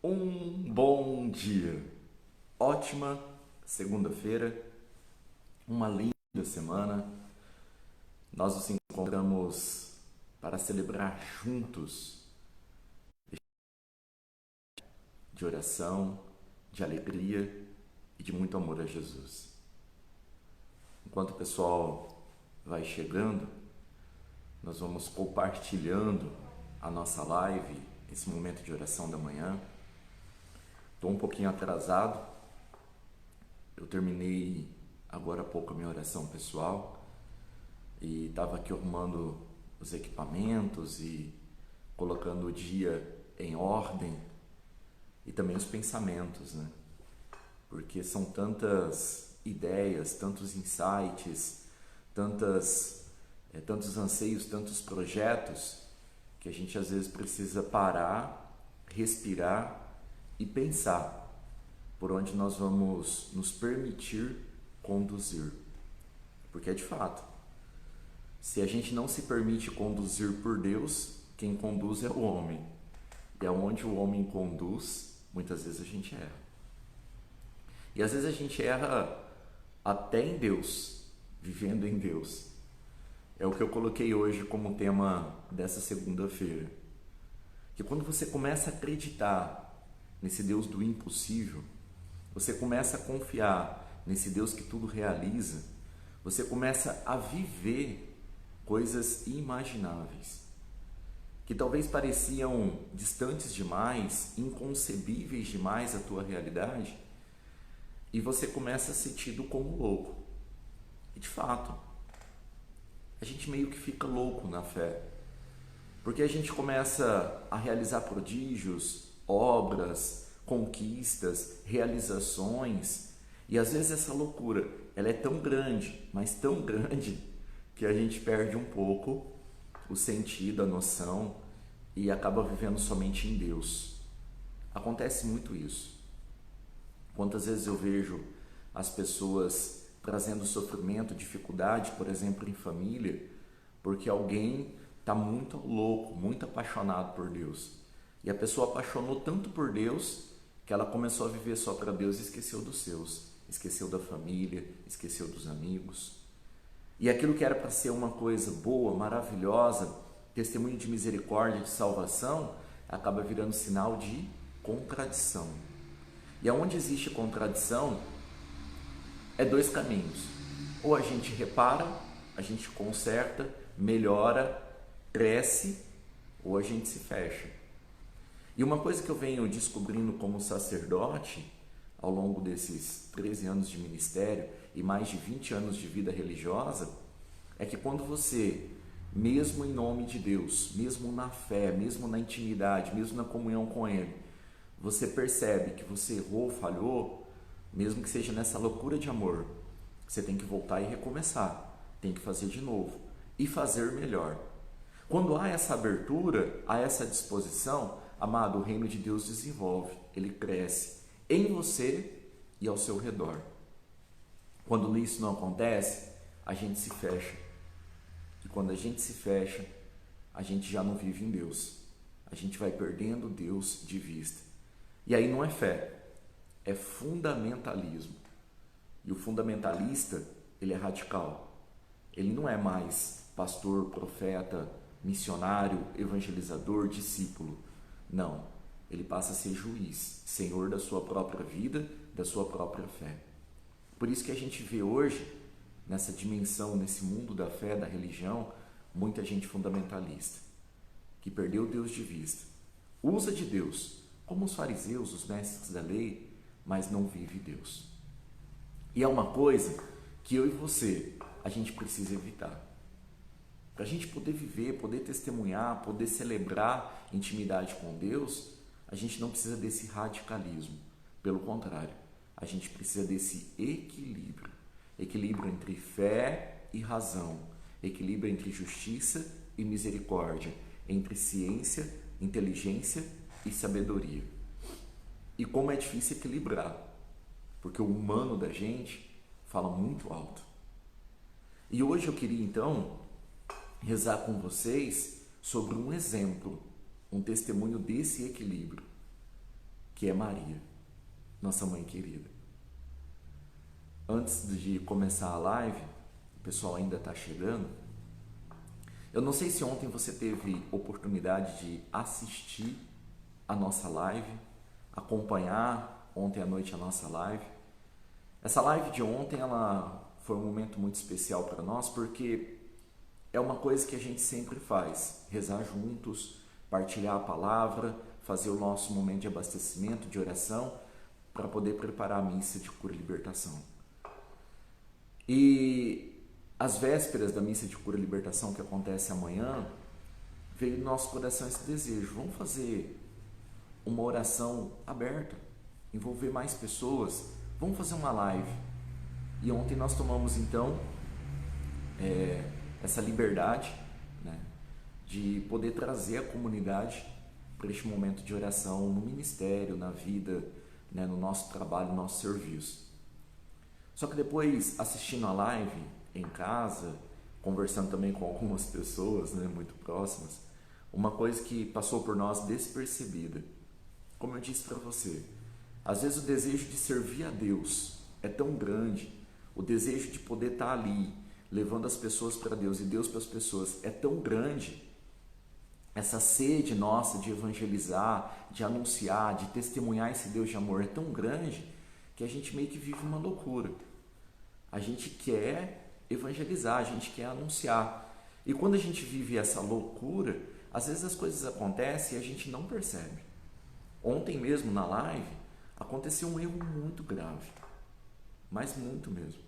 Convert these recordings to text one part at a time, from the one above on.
Um bom dia, ótima segunda-feira, uma linda semana. Nós nos encontramos para celebrar juntos de oração, de alegria e de muito amor a Jesus. Enquanto o pessoal vai chegando, nós vamos compartilhando a nossa live, esse momento de oração da manhã. Estou um pouquinho atrasado, eu terminei agora há pouco a minha oração pessoal e estava aqui arrumando os equipamentos e colocando o dia em ordem e também os pensamentos, né? Porque são tantas ideias, tantos insights, tantos anseios, tantos projetos que a gente às vezes precisa parar, respirar e pensar por onde nós vamos nos permitir conduzir. Porque é de fato, se a gente não se permite conduzir por Deus, quem conduz é o homem. E aonde o homem conduz, muitas vezes a gente erra. E às vezes a gente erra até em Deus, vivendo em Deus. É o que eu coloquei hoje como tema dessa segunda-feira. Que quando você começa a acreditar nesse Deus do impossível, você começa a confiar nesse Deus que tudo realiza, você começa a viver coisas inimagináveis, que talvez pareciam distantes demais, inconcebíveis demais à tua realidade, e você começa a ser tido como louco. E de fato, a gente meio que fica louco na fé, porque a gente começa a realizar prodígios, obras, conquistas, realizações, e às vezes essa loucura, ela é tão grande, mas tão grande, que a gente perde um pouco o sentido, a noção e acaba vivendo somente em Deus. Acontece muito isso. Quantas vezes eu vejo as pessoas trazendo sofrimento, dificuldade, por exemplo, em família, porque alguém está muito louco, muito apaixonado por Deus. E a pessoa apaixonou tanto por Deus que ela começou a viver só para Deus e esqueceu dos seus, esqueceu da família, esqueceu dos amigos. E aquilo que era para ser uma coisa boa, maravilhosa, testemunho de misericórdia, de salvação, acaba virando sinal de contradição. E aonde existe contradição, é dois caminhos. Ou a gente repara, a gente conserta, melhora, cresce, ou a gente se fecha. E uma coisa que eu venho descobrindo como sacerdote, ao longo desses 13 anos de ministério e mais de 20 anos de vida religiosa, é que quando você, mesmo em nome de Deus, mesmo na fé, mesmo na intimidade, mesmo na comunhão com Ele, você percebe que você errou, falhou, mesmo que seja nessa loucura de amor, você tem que voltar e recomeçar, tem que fazer de novo e fazer melhor. Quando há essa abertura, há essa disposição, amado, o reino de Deus desenvolve, ele cresce em você e ao seu redor. Quando isso não acontece, a gente se fecha. E quando a gente se fecha, a gente já não vive em Deus. A gente vai perdendo Deus de vista. E aí não é fé, é fundamentalismo. E o fundamentalista, ele é radical. Ele não é mais pastor, profeta, missionário, evangelizador, discípulo. Não, ele passa a ser juiz, senhor da sua própria vida, da sua própria fé. Por isso que a gente vê hoje, nessa dimensão, nesse mundo da fé, da religião, muita gente fundamentalista, que perdeu Deus de vista. Usa de Deus, como os fariseus, os mestres da lei, mas não vive Deus. E é uma coisa que eu e você, a gente precisa evitar. Para a gente poder viver, poder testemunhar, poder celebrar intimidade com Deus, a gente não precisa desse radicalismo. Pelo contrário, a gente precisa desse equilíbrio. Equilíbrio entre fé e razão. Equilíbrio entre justiça e misericórdia. Entre ciência, inteligência e sabedoria. E como é difícil equilibrar, porque o humano da gente fala muito alto. E hoje eu queria então rezar com vocês sobre um exemplo, um testemunho desse equilíbrio, que é Maria, nossa mãe querida. Antes de começar a live, o pessoal ainda está chegando. Eu não sei se ontem você teve oportunidade de assistir a nossa live, acompanhar ontem à noite a nossa live. Essa live de ontem, ela foi um momento muito especial para nós, porque é uma coisa que a gente sempre faz, rezar juntos, partilhar a palavra, fazer o nosso momento de abastecimento, de oração, para poder preparar a missa de cura e libertação. E às vésperas da missa de cura e libertação, que acontece amanhã, veio no nosso coração esse desejo: vamos fazer uma oração aberta, envolver mais pessoas, vamos fazer uma live. E ontem nós tomamos então essa liberdade, né, de poder trazer a comunidade para este momento de oração no ministério, na vida, né, no nosso trabalho, no nosso serviço. Só que depois, assistindo a live em casa, conversando também com algumas pessoas, né, muito próximas, uma coisa que passou por nós despercebida. Como eu disse para você, às vezes o desejo de servir a Deus é tão grande, o desejo de poder estar ali, levando as pessoas para Deus e Deus para as pessoas é tão grande, essa sede nossa de evangelizar, de anunciar, de testemunhar esse Deus de amor é tão grande, que a gente meio que vive uma loucura. A gente quer evangelizar, a gente quer anunciar. E quando a gente vive essa loucura, às vezes as coisas acontecem e a gente não percebe. Ontem mesmo na live aconteceu um erro muito grave, mas muito mesmo.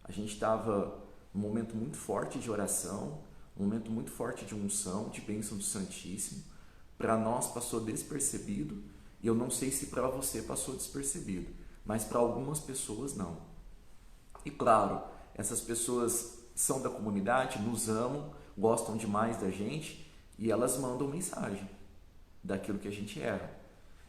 A gente estava num momento muito forte de oração, um momento muito forte de unção, de bênção do Santíssimo. Para nós passou despercebido, e eu não sei se para você passou despercebido, mas para algumas pessoas não. E claro, essas pessoas são da comunidade, nos amam, gostam demais da gente, e elas mandam mensagem daquilo que a gente erra.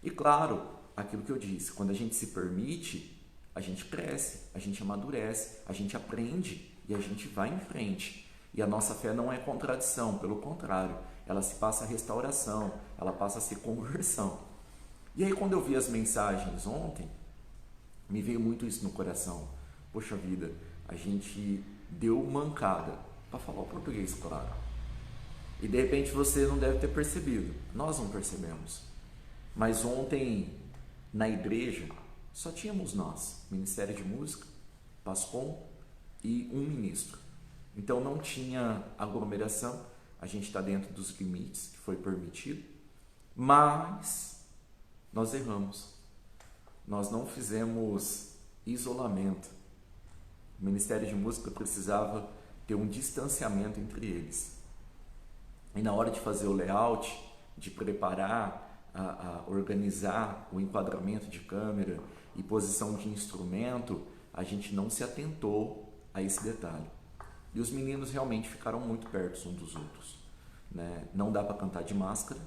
E claro, aquilo que eu disse, quando a gente se permite, a gente cresce, a gente amadurece, a gente aprende e a gente vai em frente. E a nossa fé não é contradição, pelo contrário, ela se passa a restauração, ela passa a ser conversão. E aí quando eu vi as mensagens ontem, me veio muito isso no coração. Poxa vida, a gente deu mancada, para falar o português, claro. E de repente você não deve ter percebido, nós não percebemos. Mas ontem, na igreja, só tínhamos nós, Ministério de Música, Pascom e um ministro. Então não tinha aglomeração, a gente está dentro dos limites que foi permitido, mas nós erramos. Nós não fizemos isolamento. O Ministério de Música precisava ter um distanciamento entre eles. E na hora de fazer o layout, de preparar, organizar o enquadramento de câmera e posição de instrumento, a gente não se atentou a esse detalhe. E os meninos realmente ficaram muito perto uns dos outros, né? Não dá para cantar de máscara,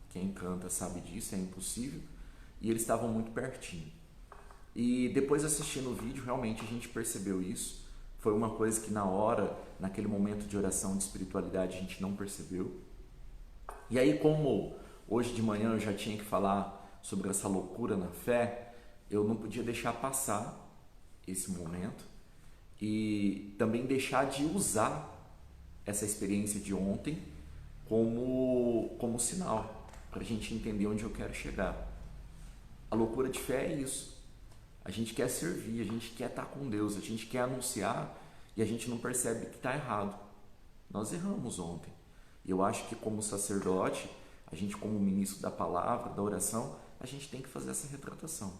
quem canta sabe disso, é impossível, e eles estavam muito pertinho. E depois assistindo o vídeo, realmente a gente percebeu isso. Foi uma coisa que na hora, naquele momento de oração, de espiritualidade, a gente não percebeu. E aí, como hoje de manhã eu já tinha que falar sobre essa loucura na fé, eu não podia deixar passar esse momento e também deixar de usar essa experiência de ontem como sinal, para a gente entender onde eu quero chegar. A loucura de fé é isso. A gente quer servir, a gente quer estar com Deus, a gente quer anunciar e a gente não percebe que está errado. Nós erramos ontem. E eu acho que como sacerdote, a gente como ministro da palavra, da oração, a gente tem que fazer essa retratação.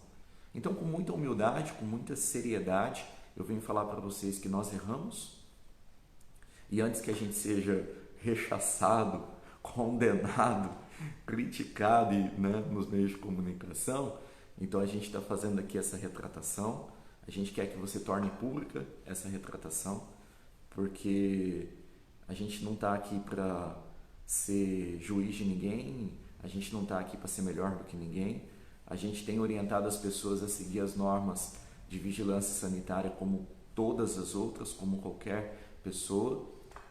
Então, com muita humildade, com muita seriedade, eu venho falar para vocês que nós erramos. E antes que a gente seja rechaçado, condenado, criticado nos meios de comunicação, então a gente está fazendo aqui essa retratação. A gente quer que você torne pública essa retratação, porque a gente não está aqui para ser juiz de ninguém, a gente não está aqui para ser melhor do que ninguém. A gente tem orientado as pessoas a seguir as normas de vigilância sanitária como todas as outras, como qualquer pessoa,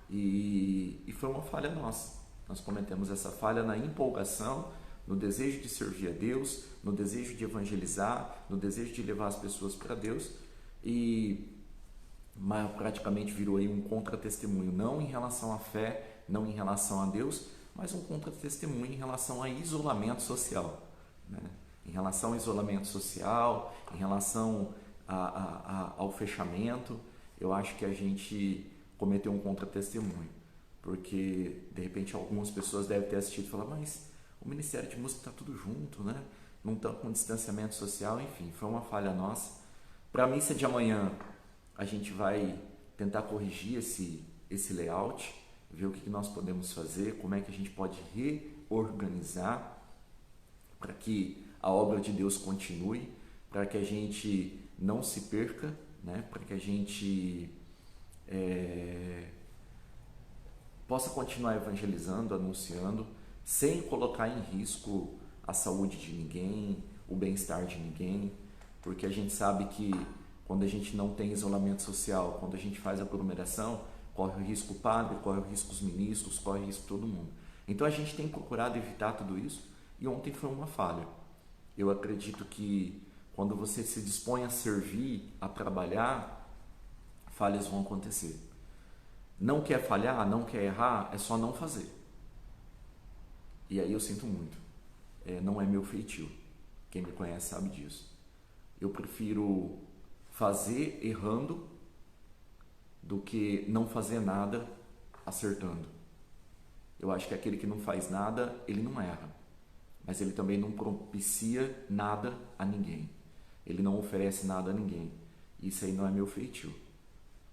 e foi uma falha nossa. Nós cometemos essa falha na empolgação, no desejo de servir a Deus, no desejo de evangelizar, no desejo de levar as pessoas para Deus, e praticamente virou aí um contra-testemunho, não em relação à fé, não em relação a Deus, mas um contra-testemunho em relação a isolamento social, né? Em relação ao isolamento social, em relação ao fechamento. Eu acho que a gente cometeu um contra-testemunho, porque de repente algumas pessoas devem ter assistido e falar, mas o Ministério de Música está tudo junto, né? Não está com distanciamento social, enfim, foi uma falha nossa. Para a missa de amanhã, a gente vai tentar corrigir esse layout, ver o que nós podemos fazer, como é que a gente pode reorganizar para que a obra de Deus continue, para que a gente não se perca, né? Para que a gente possa continuar evangelizando, anunciando, sem colocar em risco a saúde de ninguém, o bem-estar de ninguém, porque a gente sabe que quando a gente não tem isolamento social, quando a gente faz aglomeração, corre o risco o padre, corre o risco os ministros, corre o risco todo mundo. Então a gente tem procurado evitar tudo isso, e ontem foi uma falha. Eu acredito que quando você se dispõe a servir, a trabalhar, falhas vão acontecer. Não quer falhar, não quer errar, é só não fazer. E aí eu sinto muito. Não é meu feitio. Quem me conhece sabe disso. Eu prefiro fazer errando do que não fazer nada acertando. Eu acho que aquele que não faz nada, ele não erra, mas ele também não propicia nada a ninguém. Ele não oferece nada a ninguém. Isso aí não é meu feitio.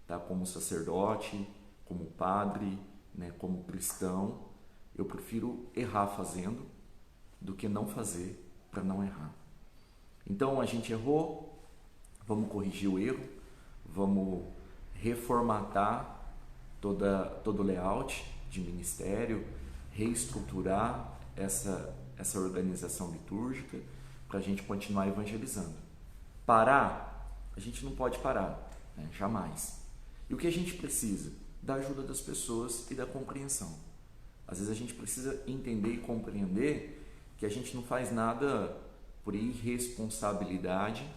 Tá? Como sacerdote, como padre, né, como cristão, eu prefiro errar fazendo do que não fazer para não errar. Então a gente errou, vamos corrigir o erro, vamos reformatar todo o layout de ministério, reestruturar essa organização litúrgica para a gente continuar evangelizando. Parar, a gente não pode parar, né? Jamais. E o que a gente precisa? Da ajuda das pessoas e da compreensão. Às vezes a gente precisa entender e compreender que a gente não faz nada por irresponsabilidade,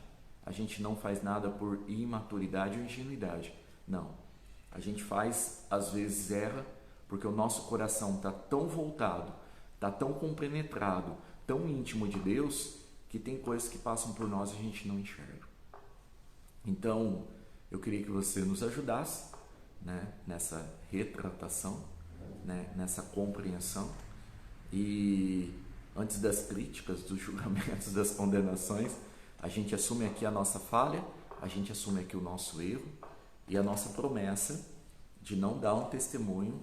a gente não faz nada por imaturidade ou ingenuidade. Não. A gente faz, às vezes erra, porque o nosso coração está tão voltado, está tão compenetrado, tão íntimo de Deus, que tem coisas que passam por nós e a gente não enxerga. Então, eu queria que você nos ajudasse, né, nessa retratação, né, nessa compreensão, e antes das críticas, dos julgamentos, das condenações, a gente assume aqui a nossa falha, a gente assume aqui o nosso erro e a nossa promessa de não dar um testemunho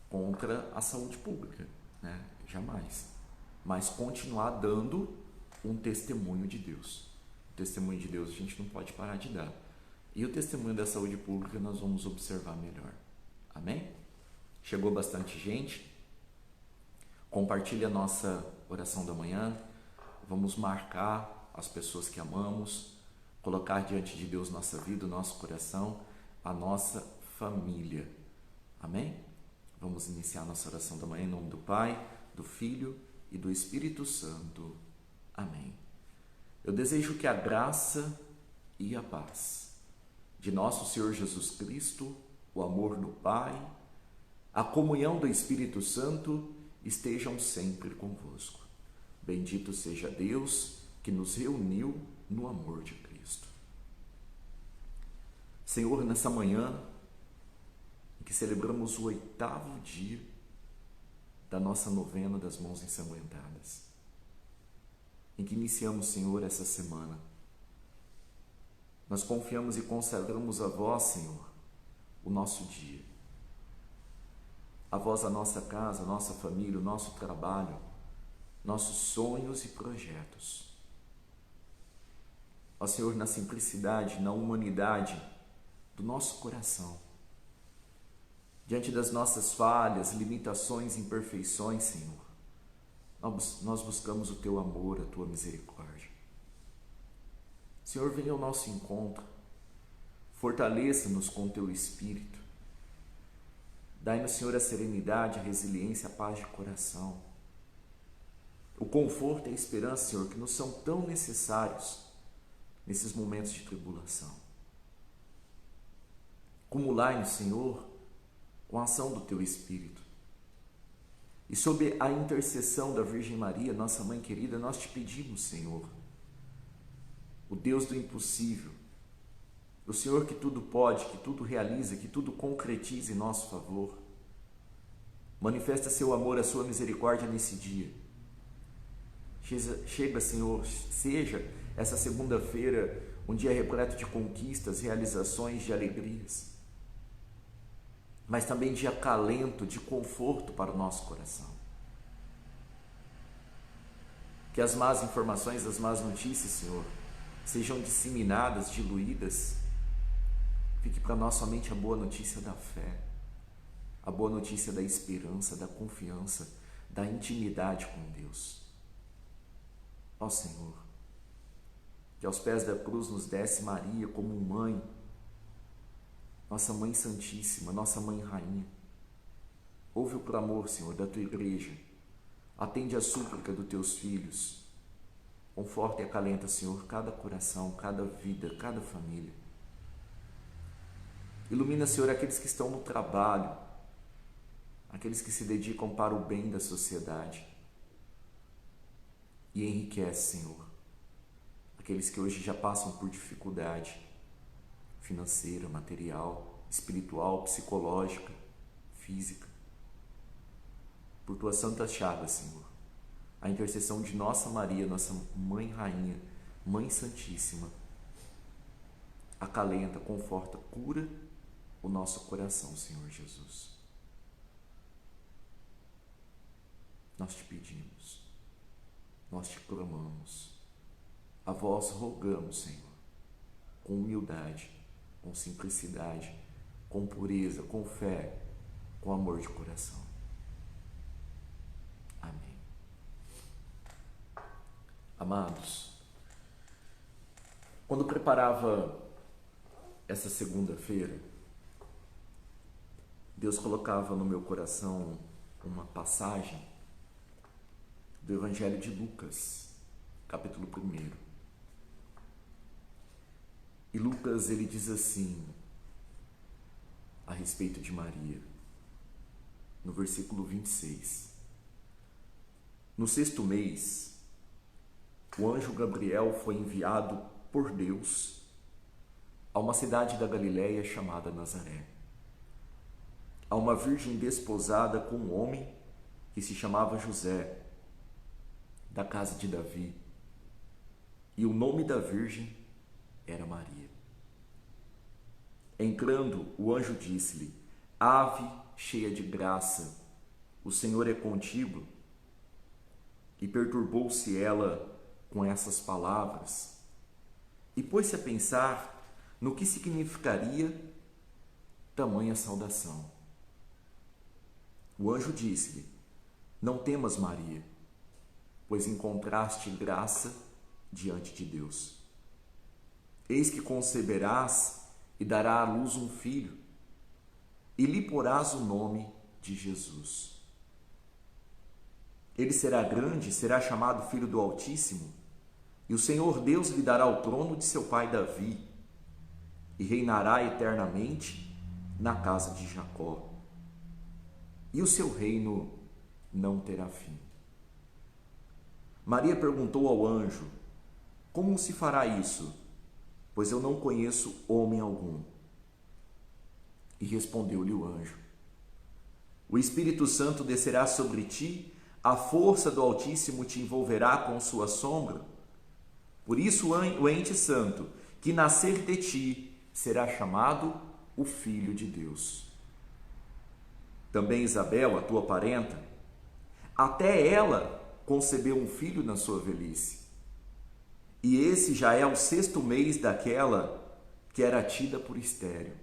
contra a saúde pública, né? Jamais, mas continuar dando um testemunho de Deus. O testemunho de Deus a gente não pode parar de dar. E o testemunho da saúde pública nós vamos observar melhor. Amém? Chegou bastante gente. Compartilhe a nossa oração da manhã. Vamos marcar as pessoas que amamos, colocar diante de Deus nossa vida, o nosso coração, a nossa família. Amém? Vamos iniciar nossa oração da manhã em nome do Pai, do Filho e do Espírito Santo. Amém. Eu desejo que a graça e a paz de nosso Senhor Jesus Cristo, o amor do Pai, a comunhão do Espírito Santo estejam sempre convosco. Bendito seja Deus que nos reuniu no amor de Cristo. Senhor, nessa manhã em que celebramos o 8º dia da nossa novena das mãos ensanguentadas, em que iniciamos, Senhor, essa semana, nós confiamos e consagramos a vós, Senhor, o nosso dia, a vós a nossa casa, a nossa família, o nosso trabalho, nossos sonhos e projetos. Ó Senhor, na simplicidade, na humanidade do nosso coração, diante das nossas falhas, limitações, imperfeições, Senhor, nós buscamos o Teu amor, a Tua misericórdia. Senhor, venha ao nosso encontro, fortaleça-nos com o Teu Espírito, dai-nos, Senhor, a serenidade, a resiliência, a paz de coração, o conforto e a esperança, Senhor, que nos são tão necessários nesses momentos de tribulação. Acumular no Senhor com a ação do Teu Espírito. E sob a intercessão da Virgem Maria, nossa Mãe querida, nós te pedimos, Senhor, o Deus do impossível, o Senhor que tudo pode, que tudo realiza, que tudo concretiza em nosso favor. Manifesta seu amor, a sua misericórdia nesse dia. Chega, Senhor, seja essa segunda-feira um dia repleto de conquistas, realizações, de alegrias, mas também de acalento, de conforto para o nosso coração. Que as más informações, as más notícias, Senhor, sejam disseminadas, diluídas. Fique para nós somente a boa notícia da fé, a boa notícia da esperança, da confiança, da intimidade com Deus. Ó Senhor, que aos pés da cruz nos desse Maria como mãe, nossa Mãe Santíssima, nossa Mãe Rainha. Ouve o clamor, Senhor, da Tua Igreja, atende a súplica dos Teus filhos, conforta e acalenta, Senhor, cada coração, cada vida, cada família. Ilumina, Senhor, aqueles que estão no trabalho, aqueles que se dedicam para o bem da sociedade. E enriquece, Senhor, aqueles que hoje já passam por dificuldade financeira, material, espiritual, psicológica, física. Por Tua Santa Chaga, Senhor, a intercessão de nossa Maria, nossa Mãe Rainha, Mãe Santíssima, acalenta, conforta, cura o nosso coração, Senhor Jesus. Nós te pedimos, nós te clamamos, a vós rogamos, Senhor, com humildade, com simplicidade, com pureza, com fé, com amor de coração. Amém. Amados, quando preparava essa segunda-feira, Deus colocava no meu coração uma passagem do Evangelho de Lucas, capítulo 1. E Lucas, ele diz assim, a respeito de Maria, no versículo 26. No 6º mês, o anjo Gabriel foi enviado por Deus a uma cidade da Galileia chamada Nazaré, a uma virgem desposada com um homem que se chamava José, da casa de Davi, e o nome da virgem era Maria. Entrando, o anjo disse-lhe: Ave cheia de graça, o Senhor é contigo. E perturbou-se ela com essas palavras, e pôs-se a pensar no que significaria tamanha saudação. O anjo disse-lhe: Não temas, Maria, pois encontraste graça diante de Deus. Eis que conceberás e dará à luz um filho, e lhe porás o nome de Jesus. Ele será grande, será chamado Filho do Altíssimo, e o Senhor Deus lhe dará o trono de seu pai Davi, e reinará eternamente na casa de Jacó, e o seu reino não terá fim. Maria perguntou ao anjo: Como se fará isso? Pois eu não conheço homem algum. E respondeu-lhe o anjo: O Espírito Santo descerá sobre ti, a força do Altíssimo te envolverá com sua sombra. Por isso o ente santo que nascer de ti será chamado o Filho de Deus. Também Isabel, a tua parenta, até ela concebeu um filho na sua velhice. E esse já é o 6º mês daquela que era tida por estéril.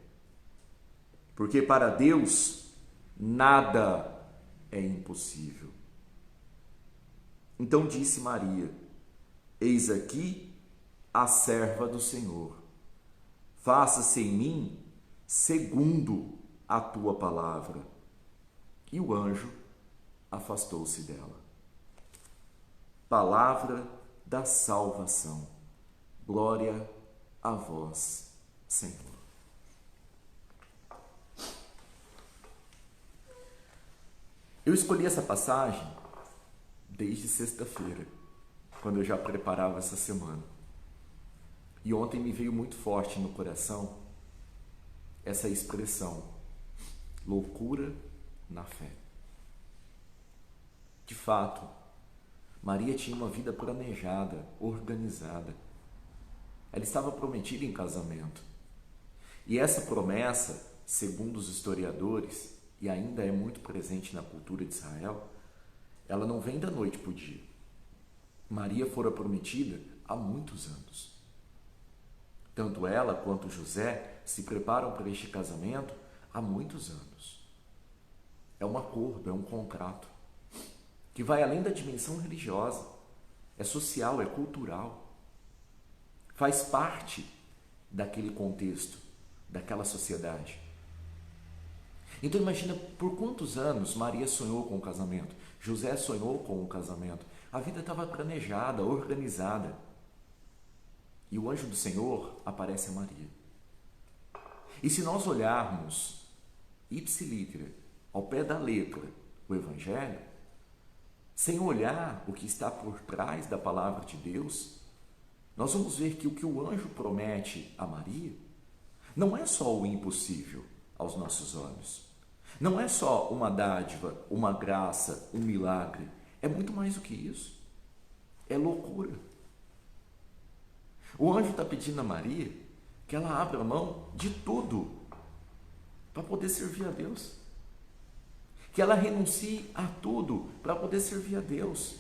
Porque para Deus nada é impossível. Então disse Maria: Eis aqui a serva do Senhor. Faça-se em mim segundo a tua palavra. E o anjo afastou-se dela. palavra da salvação. Glória a vós, Senhor. Eu escolhi essa passagem desde sexta-feira, quando eu já preparava essa semana. E ontem me veio muito forte no coração essa expressão, loucura na fé. De fato, Maria tinha uma vida planejada, organizada. Ela estava prometida em casamento. E essa promessa, segundo os historiadores, e ainda é muito presente na cultura de Israel, ela não vem da noite para o dia. Maria fora prometida há muitos anos. Tanto ela quanto José se preparam para este casamento há muitos anos. É um acordo, é um contrato, que vai além da dimensão religiosa, é social, é cultural. Faz parte daquele contexto, daquela sociedade. Então imagina por quantos anos Maria sonhou com o casamento, José sonhou com o casamento. A vida estava planejada, organizada. E o anjo do Senhor aparece a Maria. E se nós olharmos ipsilítere, ao pé da letra, o Evangelho, sem olhar o que está por trás da palavra de Deus, nós vamos ver que o anjo promete a Maria não é só o impossível aos nossos olhos. Não é só uma dádiva, uma graça, um milagre. É muito mais do que isso. É loucura. O anjo está pedindo a Maria que ela abra mão de tudo para poder servir a Deus. Que ela renuncie a tudo para poder servir a Deus.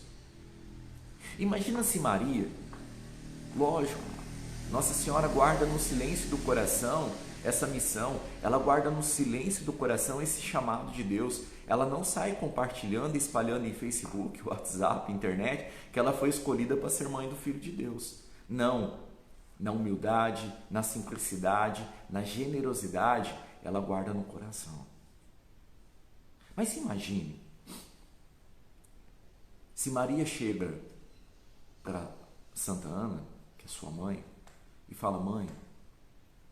Imagina se Maria, lógico, Nossa Senhora guarda no silêncio do coração essa missão, ela guarda no silêncio do coração esse chamado de Deus. Ela não sai compartilhando e espalhando em Facebook, WhatsApp, internet, que ela foi escolhida para ser mãe do Filho de Deus. Não, na humildade, na simplicidade, na generosidade, ela guarda no coração. Mas se imagine, se Maria chega para Santa Ana, que é sua mãe, e fala: mãe,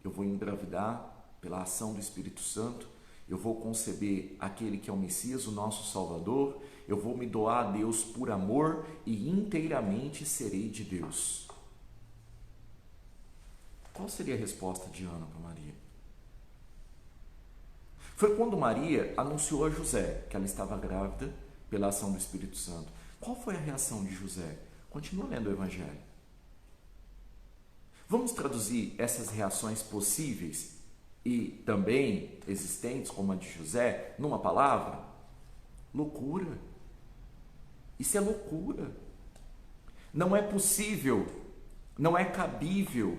eu vou engravidar pela ação do Espírito Santo, eu vou conceber aquele que é o Messias, o nosso Salvador, eu vou me doar a Deus por amor e inteiramente serei de Deus. Qual seria a resposta de Ana para Maria? Foi quando Maria anunciou a José que ela estava grávida pela ação do Espírito Santo. Qual foi a reação de José? Continua lendo o Evangelho. Vamos traduzir essas reações possíveis e também existentes, como a de José, numa palavra? Loucura. Isso é loucura. Não é possível, não é cabível.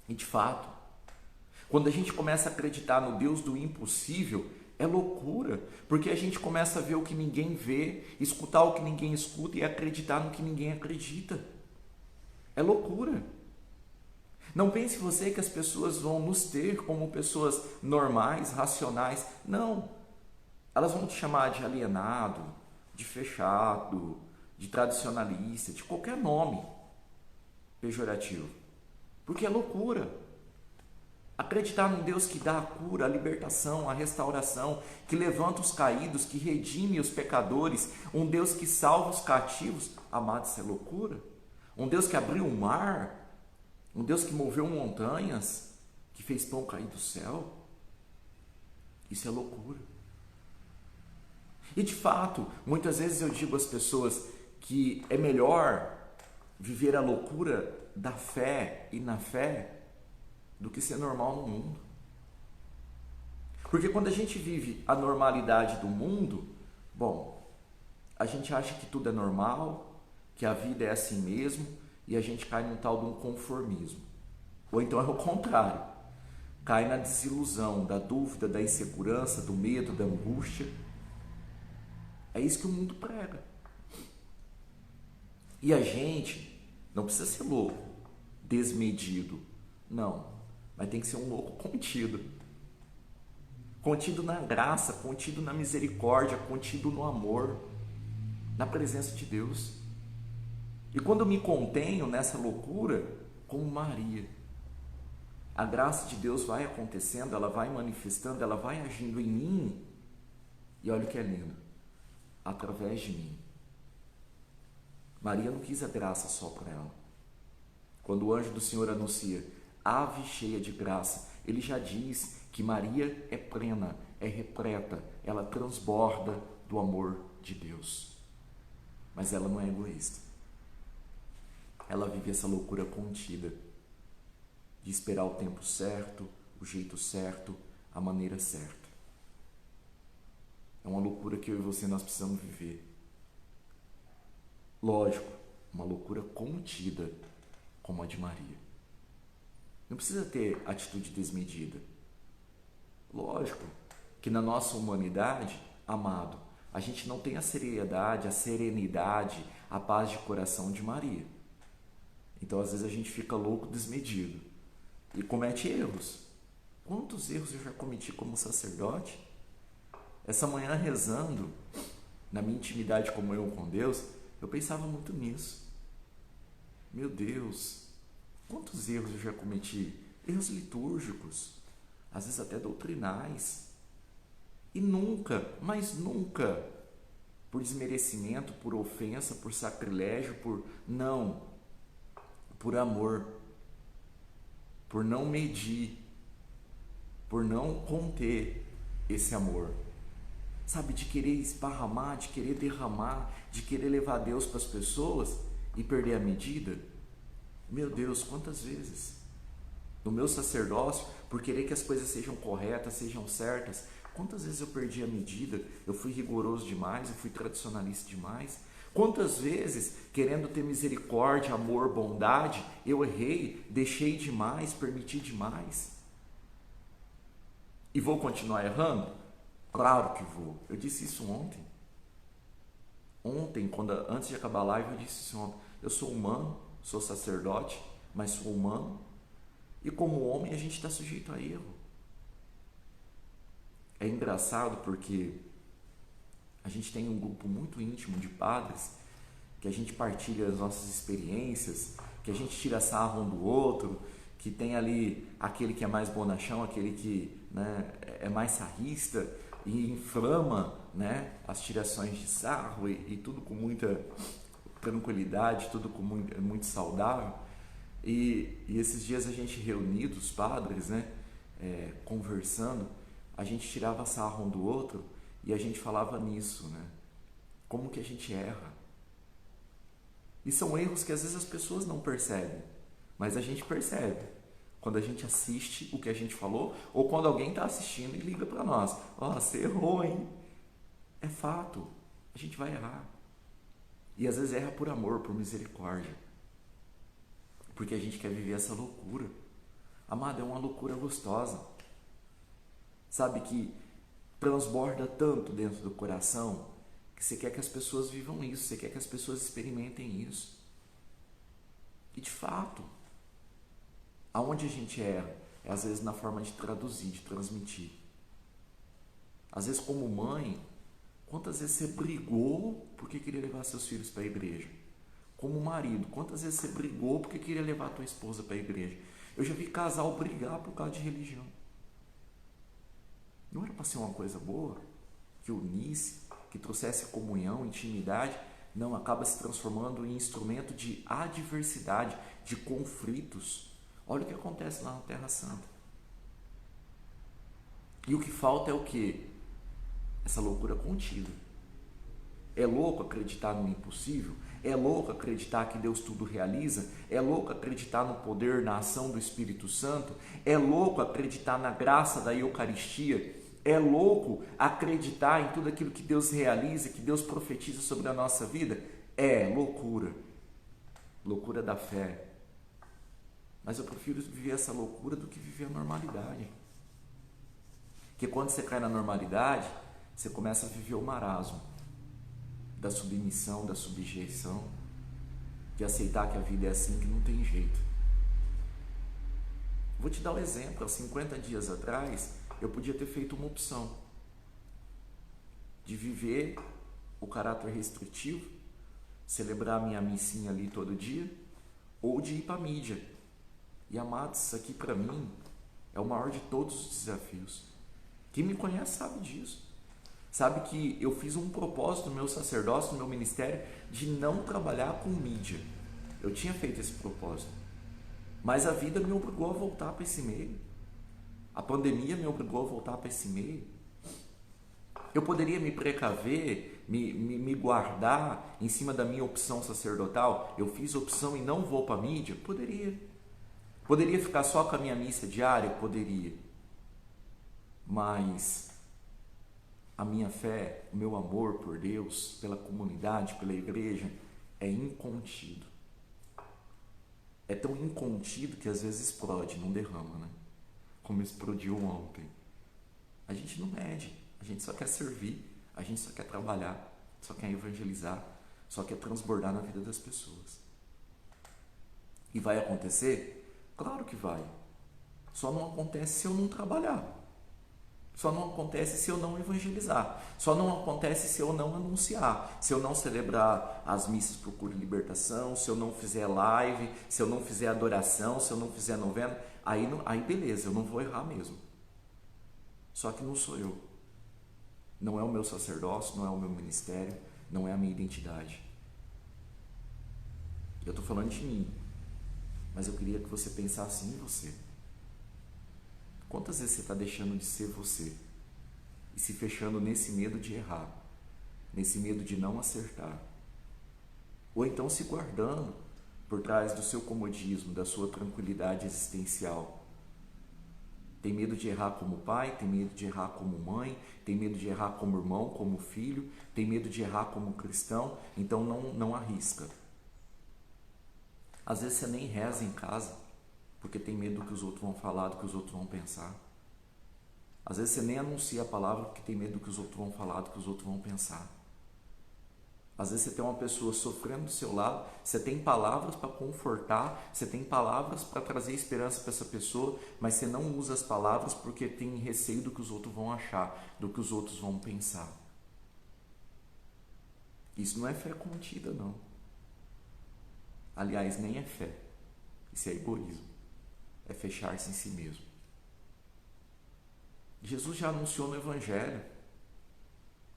E de fato, quando a gente começa a acreditar no Deus do impossível, é loucura, porque a gente começa a ver o que ninguém vê, escutar o que ninguém escuta e acreditar no que ninguém acredita. É loucura. Não pense você que as pessoas vão nos ter como pessoas normais, racionais. Não. Elas vão te chamar de alienado, de fechado, de tradicionalista, de qualquer nome pejorativo. Porque é loucura. Acreditar num Deus que dá a cura, a libertação, a restauração, que levanta os caídos, que redime os pecadores, um Deus que salva os cativos, amado, isso é loucura. Um Deus que abriu o mar, um Deus que moveu montanhas, que fez pão cair do céu, isso é loucura. E de fato, muitas vezes eu digo às pessoas que é melhor viver a loucura da fé e na fé do que ser normal no mundo. Porque quando a gente vive a normalidade do mundo, bom, a gente acha que tudo é normal, que a vida é assim mesmo, e a gente cai num tal de um conformismo. Ou então é o contrário, cai na desilusão, da dúvida, da insegurança, do medo, da angústia. É isso que o mundo prega. E a gente não precisa ser louco, desmedido, não. Mas tem que ser um louco contido. Contido na graça, contido na misericórdia, contido no amor. na presença de Deus. E quando eu me contenho nessa loucura, como Maria, a graça de Deus vai acontecendo, ela vai manifestando, ela vai agindo em mim. E olha o que é lindo, através de mim. Maria não quis a graça só para ela. Quando o anjo do Senhor anuncia, ave cheia de graça, ele já diz que Maria é plena, é repleta, ela transborda do amor de Deus. Mas ela não é egoísta. Ela vive essa loucura contida, de esperar o tempo certo, o jeito certo, a maneira certa. É uma loucura que eu e você nós precisamos viver. Lógico, uma loucura contida, como a de Maria. Não precisa ter atitude desmedida. Lógico que na nossa humanidade, amado, a gente não tem a seriedade, a serenidade, a paz de coração de Maria. Então às vezes a gente fica louco desmedido e comete erros. Quantos erros eu já cometi como sacerdote? Essa manhã rezando, na minha intimidade como eu com Deus, eu pensava muito nisso. Meu Deus, quantos erros eu já cometi? Erros litúrgicos, às vezes até doutrinais. E nunca, mas nunca, por desmerecimento, por ofensa, por sacrilégio, por amor, por não medir, por não conter esse amor. Sabe, de querer esparramar, de querer derramar, de querer levar Deus para as pessoas e perder a medida. Meu Deus, quantas vezes? No meu sacerdócio, por querer que as coisas sejam corretas, sejam certas, quantas vezes eu perdi a medida? Eu fui rigoroso demais, eu fui tradicionalista demais. Quantas vezes, querendo ter misericórdia, amor, bondade, eu errei, deixei demais, permiti demais? E vou continuar errando? Claro que vou. Eu disse isso ontem. Antes de acabar a live, eu disse isso ontem. Eu sou humano, sou sacerdote, mas sou humano. E como homem, a gente está sujeito a erro. É engraçado porque a gente tem um grupo muito íntimo de padres que a gente partilha as nossas experiências, que a gente tira sarro um do outro, que tem ali aquele que é mais bonachão, aquele que, né, é mais sarrista e inflama, né, as tirações de sarro e tudo com muita tranquilidade, tudo com muito saudável. E esses dias a gente reunido, os padres, né, conversando, a gente tirava sarro um do outro e a gente falava nisso, né? Como que a gente erra. E são erros que às vezes as pessoas não percebem, mas a gente percebe. Quando a gente assiste o que a gente falou, ou quando alguém está assistindo e liga para nós. Ó, você errou, hein? É fato, a gente vai errar. E às vezes erra por amor, por misericórdia. Porque a gente quer viver essa loucura. Amado, é uma loucura gostosa. Sabe que transborda tanto dentro do coração que você quer que as pessoas vivam isso, você quer que as pessoas experimentem isso. E de fato, aonde a gente erra é às vezes na forma de traduzir, de transmitir. Às vezes como mãe, quantas vezes você brigou porque queria levar seus filhos para a igreja? Como marido, quantas vezes você brigou porque queria levar a tua esposa para a igreja? Eu já vi casal brigar por causa de religião. Não era para ser uma coisa boa, que unisse, que trouxesse comunhão, intimidade. Não, acaba se transformando em instrumento de adversidade, de conflitos. Olha o que acontece lá na Terra Santa. E o que falta é o quê? Essa loucura contida. É louco acreditar no impossível? É louco acreditar que Deus tudo realiza? É louco acreditar no poder, na ação do Espírito Santo? É louco acreditar na graça da Eucaristia? É louco acreditar em tudo aquilo que Deus realiza, que Deus profetiza sobre a nossa vida? É loucura. Loucura da fé. Mas eu prefiro viver essa loucura do que viver a normalidade. Porque quando você cai na normalidade, você começa a viver o marasmo da submissão, da subjeição, de aceitar que a vida é assim, que não tem jeito. Vou te dar um exemplo. Há 50 dias atrás, eu podia ter feito uma opção de viver o caráter restritivo, celebrar minha missinha ali todo dia, ou de ir para a mídia. E amados, isso aqui para mim é o maior de todos os desafios. Quem me conhece sabe disso. Sabe que eu fiz um propósito no meu sacerdócio, no meu ministério, de não trabalhar com mídia. Eu tinha feito esse propósito. Mas a vida me obrigou a voltar para esse meio. A pandemia me obrigou a voltar para esse meio. Eu poderia me precaver, me guardar em cima da minha opção sacerdotal. Eu fiz opção e não vou para a mídia? Poderia. Poderia ficar só com a minha missa diária? Poderia. Mas a minha fé, o meu amor por Deus, pela comunidade, pela igreja, é incontido. É tão incontido que às vezes explode, não derrama, né? Como explodiu ontem. A gente não mede, a gente só quer servir, a gente só quer trabalhar, só quer evangelizar, só quer transbordar na vida das pessoas. E vai acontecer? Claro que vai. Só não acontece se eu não trabalhar. Só não acontece se eu não evangelizar. Só não acontece se eu não anunciar. Se eu não celebrar as missas Procure Libertação, se eu não fizer live, se eu não fizer adoração, se eu não fizer novena. Aí beleza, eu não vou errar mesmo. Só que não sou eu. Não é o meu sacerdócio, não é o meu ministério, não é a minha identidade. Eu estou falando de mim. Mas eu queria que você pensasse em você. Quantas vezes você está deixando de ser você e se fechando nesse medo de errar, nesse medo de não acertar? Ou então se guardando por trás do seu comodismo, da sua tranquilidade existencial? Tem medo de errar como pai, tem medo de errar como mãe, tem medo de errar como irmão, como filho, tem medo de errar como cristão, então não arrisca. Às vezes você nem reza em casa, porque tem medo do que os outros vão falar, do que os outros vão pensar. Às vezes você nem anuncia a palavra porque tem medo do que os outros vão falar, do que os outros vão pensar. Às vezes você tem uma pessoa sofrendo do seu lado, você tem palavras para confortar, você tem palavras para trazer esperança para essa pessoa, mas você não usa as palavras porque tem receio do que os outros vão achar, do que os outros vão pensar. Isso não é fé contida, não. Aliás, nem é fé. Isso é egoísmo. É fechar-se em si mesmo. Jesus já anunciou no Evangelho: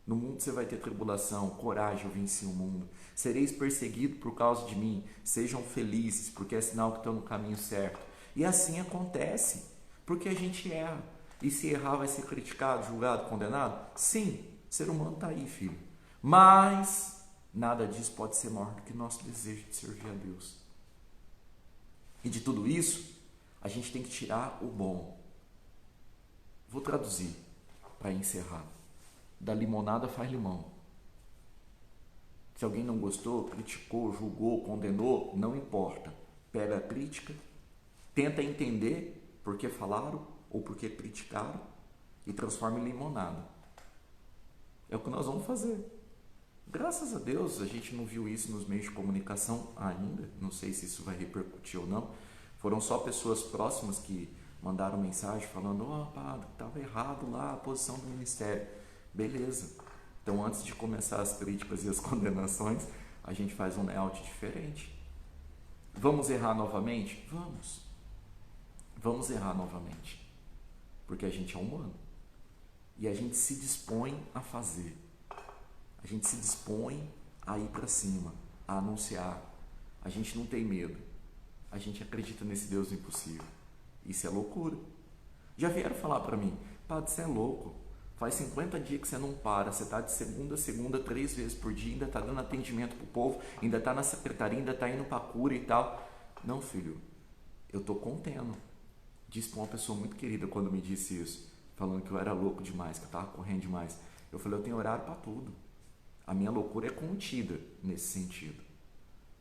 no mundo você vai ter tribulação, coragem, eu venci o mundo. Sereis perseguidos por causa de mim, sejam felizes, porque é sinal que estão no caminho certo. E assim acontece, porque a gente erra. E se errar vai ser criticado, julgado, condenado? Sim, o ser humano está aí, filho. Mas nada disso pode ser maior do que nosso desejo de servir a Deus. E de tudo isso, a gente tem que tirar o bom. Vou traduzir para encerrar. Da limonada faz limão. Se alguém não gostou, criticou, julgou, condenou, não importa. Pega a crítica, tenta entender por que falaram ou por que criticaram e transforma em limonada. É o que nós vamos fazer. Graças a Deus a gente não viu isso nos meios de comunicação ainda. Não sei se isso vai repercutir ou não. Foram só pessoas próximas que mandaram mensagem falando: padre, estava errado lá a posição do ministério. Beleza. Então, antes de começar as críticas e as condenações, a gente faz um layout diferente. Vamos errar novamente? Vamos. Vamos errar novamente. Porque a gente é humano. E a gente se dispõe a fazer. A gente se dispõe a ir para cima, a anunciar. A gente não tem medo. A gente acredita nesse Deus do impossível. Isso é loucura. Já vieram falar para mim: padre, você é louco. Faz 50 dias que você não para. Você está de segunda a segunda, 3 vezes por dia. Ainda está dando atendimento para o povo. Ainda está na secretaria. Ainda está indo para a cura e tal. Não, filho. Eu estou contendo. Disse para uma pessoa muito querida quando me disse isso. Falando que eu era louco demais. Que eu estava correndo demais. Eu falei: eu tenho horário para tudo. A minha loucura é contida nesse sentido.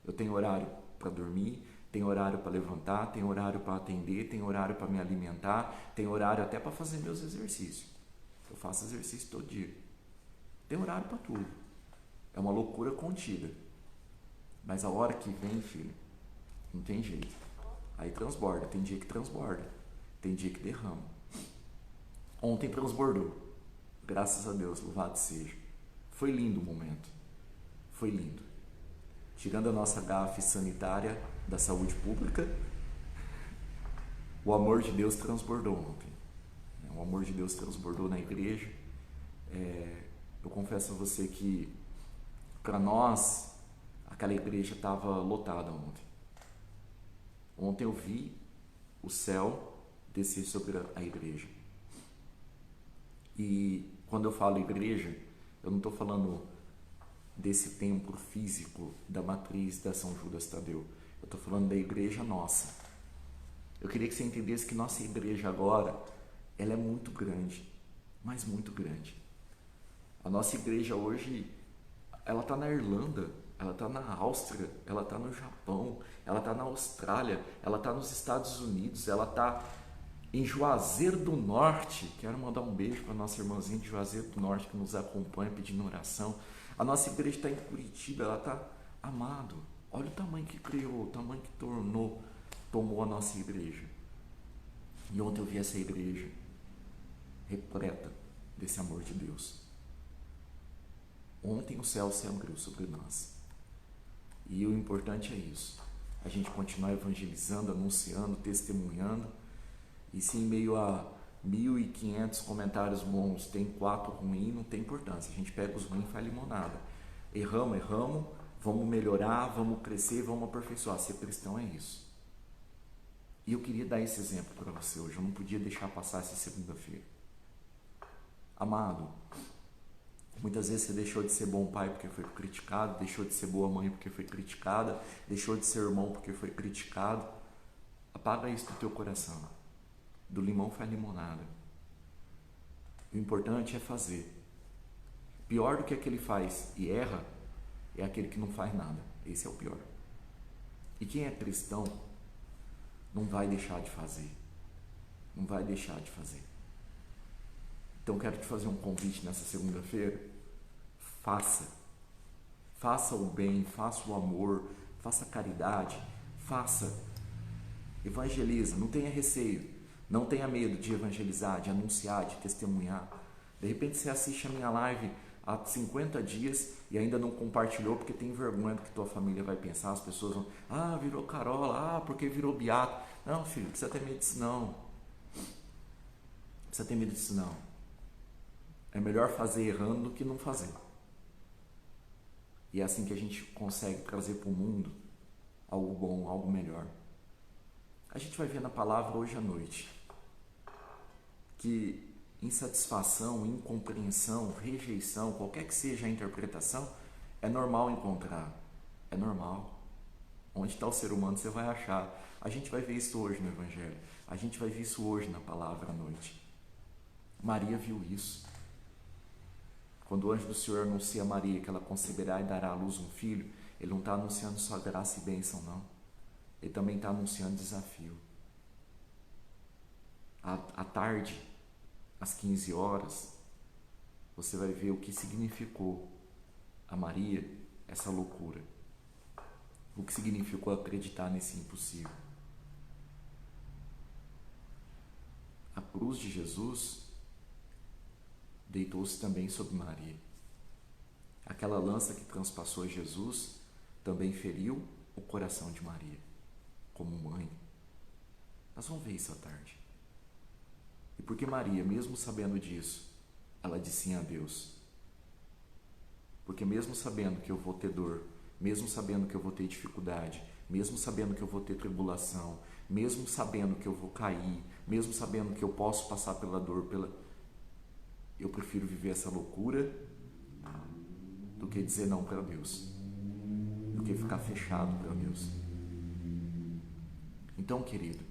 Eu tenho horário para dormir, tenho horário para levantar, tenho horário para atender, tenho horário para me alimentar, tenho horário até para fazer meus exercícios. Eu faço exercício todo dia. Tem horário para tudo. É uma loucura contida. Mas a hora que vem, filho, não tem jeito. Aí transborda. Tem dia que transborda. Tem dia que derrama. Ontem transbordou. Graças a Deus, louvado seja. Foi lindo o momento. foi lindo. Tirando a nossa gafe sanitária da saúde pública, o amor de Deus transbordou ontem. O amor de Deus transbordou na igreja. Eu confesso a você que, para nós, aquela igreja estava lotada ontem. Ontem eu vi o céu descer sobre a igreja. E quando eu falo igreja, eu não estou falando desse templo físico da matriz da São Judas Tadeu. Eu estou falando da igreja nossa. Eu queria que você entendesse que nossa igreja agora, ela é muito grande, mas muito grande. A nossa igreja hoje, ela está na Irlanda, ela está na Áustria, ela está no Japão, ela está na Austrália, ela está nos Estados Unidos, ela está em Juazeiro do Norte. Quero mandar um beijo para a nossa irmãzinha de Juazeiro do Norte que nos acompanha pedindo oração. A nossa igreja está em Curitiba, ela está, amado, olha o tamanho que criou, o tamanho que tomou a nossa igreja. E ontem eu vi essa igreja repleta desse amor de Deus. Ontem o céu se abriu sobre nós. E o importante é isso, a gente continuar evangelizando, anunciando, testemunhando. E se em meio a 1.500 comentários bons tem 4 ruins, não tem importância. A gente pega os ruins e faz limonada. Erramos, vamos melhorar, vamos crescer, vamos aperfeiçoar. Ser cristão é isso. E eu queria dar esse exemplo para você hoje. Eu não podia deixar passar essa segunda-feira. Amado, muitas vezes você deixou de ser bom pai porque foi criticado, deixou de ser boa mãe porque foi criticada, deixou de ser irmão porque foi criticado. Apaga isso do teu coração. Do limão faz limonada. O importante é fazer. Pior do que aquele faz e erra é aquele que não faz nada. Esse é o pior. E quem é cristão não vai deixar de fazer. Não vai deixar de fazer. Então quero te fazer um convite nessa segunda-feira. Faça. Faça o bem, faça o amor, faça a caridade, faça. Evangeliza, não tenha receio. Não tenha medo de evangelizar, de anunciar, de testemunhar. De repente você assiste a minha live há 50 dias e ainda não compartilhou porque tem vergonha do que tua família vai pensar. As pessoas vão, virou Carola, porque virou Beato. Não, filho, não precisa ter medo disso não. Não precisa ter medo disso não. É melhor fazer errando do que não fazer. E é assim que a gente consegue trazer para o mundo algo bom, algo melhor. A gente vai ver na palavra hoje à noite que insatisfação, incompreensão, rejeição, qualquer que seja a interpretação, é normal encontrar. É normal. Onde está o ser humano, você vai achar. A gente vai ver isso hoje no Evangelho. A gente vai ver isso hoje na palavra à noite. Maria viu isso. Quando o anjo do Senhor anuncia a Maria que ela conceberá e dará à luz um filho, ele não está anunciando só graça e bênção, não. Ele também está anunciando desafio. À tarde, às 15 horas, você vai ver o que significou a Maria essa loucura. O que significou acreditar nesse impossível. A cruz de Jesus deitou-se também sobre Maria. Aquela lança que transpassou Jesus também feriu o coração de Maria, como mãe. Nós vamos ver isso à tarde. E porque Maria, mesmo sabendo disso, ela disse sim a Deus. Porque mesmo sabendo que eu vou ter dor, mesmo sabendo que eu vou ter dificuldade, mesmo sabendo que eu vou ter tribulação, mesmo sabendo que eu vou cair, mesmo sabendo que eu posso passar pela dor, eu prefiro viver essa loucura do que dizer não para Deus, do que ficar fechado para Deus. Então, querido,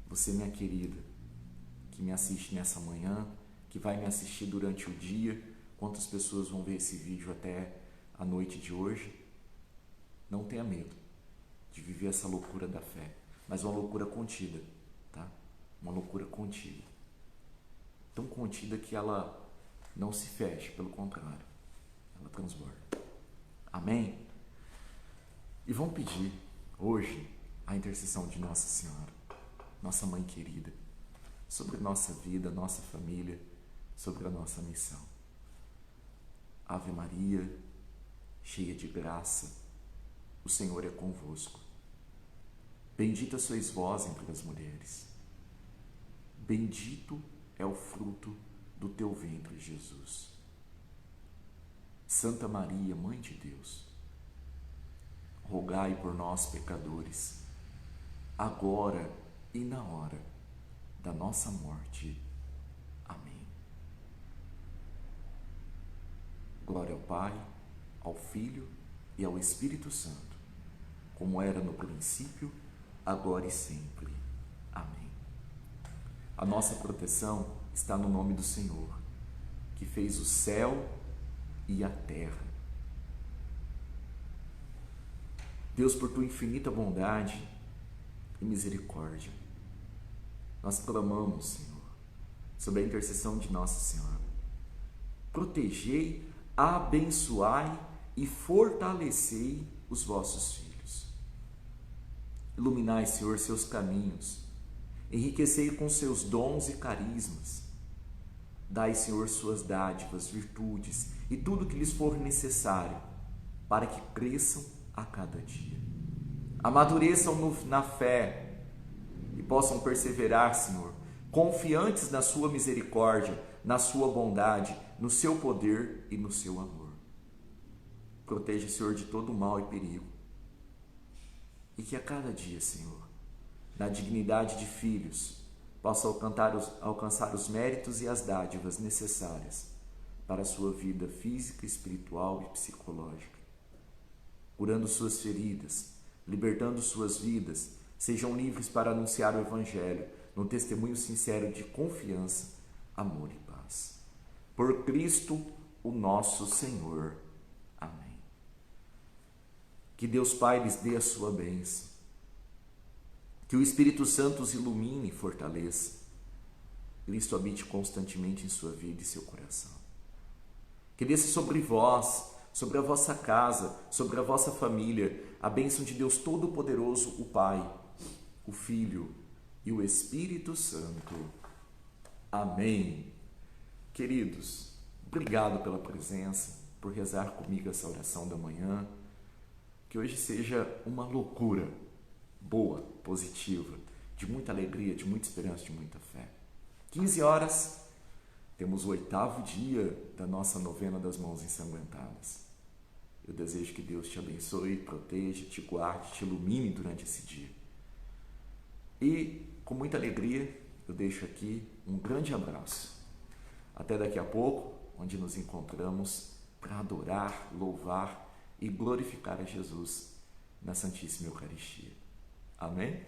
você, minha querida, que me assiste nessa manhã, que vai me assistir durante o dia, quantas pessoas vão ver esse vídeo até a noite de hoje, não tenha medo de viver essa loucura da fé, mas uma loucura contida, tá? Uma loucura contida. Tão contida que ela não se feche, pelo contrário, ela transborda. Amém? E vamos pedir hoje a intercessão de Nossa Senhora, nossa Mãe querida, sobre nossa vida, nossa família, sobre a nossa missão. Ave Maria, cheia de graça, o Senhor é convosco. Bendita sois vós entre as mulheres. Bendito é o fruto do teu ventre, Jesus. Santa Maria, Mãe de Deus, rogai por nós, pecadores, agora e na hora da nossa morte. Amém. Glória ao Pai, ao Filho e ao Espírito Santo, como era no princípio, agora e sempre. Amém. A nossa proteção está no nome do Senhor, que fez o céu e a terra. Deus, por tua infinita bondade e misericórdia, nós clamamos, Senhor, sob a intercessão de Nossa Senhora. Protegei, abençoai e fortalecei os vossos filhos. Iluminai, Senhor, seus caminhos, enriquecei com seus dons e carismas. Dai, Senhor, suas dádivas, virtudes e tudo que lhes for necessário para que cresçam a cada dia. Amadureçam na fé e possam perseverar, Senhor, confiantes na sua misericórdia, na sua bondade, no seu poder e no seu amor. Proteja, Senhor, de todo mal e perigo. E que a cada dia, Senhor, na dignidade de filhos, possa alcançar os méritos e as dádivas necessárias para a sua vida física, espiritual e psicológica. Curando suas feridas, libertando suas vidas, sejam livres para anunciar o Evangelho no testemunho sincero de confiança, amor e paz. Por Cristo, o nosso Senhor. Amém. Que Deus Pai lhes dê a sua bênção. Que o Espírito Santo os ilumine e fortaleça. Cristo habite constantemente em sua vida e seu coração. Que desça sobre vós, sobre a vossa casa, sobre a vossa família, a bênção de Deus Todo-Poderoso, o Pai, o Filho e o Espírito Santo. Amém. Queridos, obrigado pela presença, por rezar comigo essa oração da manhã. Que hoje seja uma loucura boa, positiva, de muita alegria, de muita esperança, de muita fé. 15 horas, temos o 8º dia da nossa novena das mãos ensanguentadas. Eu desejo que Deus te abençoe, proteja, te guarde, te ilumine durante esse dia. E, com muita alegria, eu deixo aqui um grande abraço. Até daqui a pouco, onde nos encontramos para adorar, louvar e glorificar a Jesus na Santíssima Eucaristia. Amém?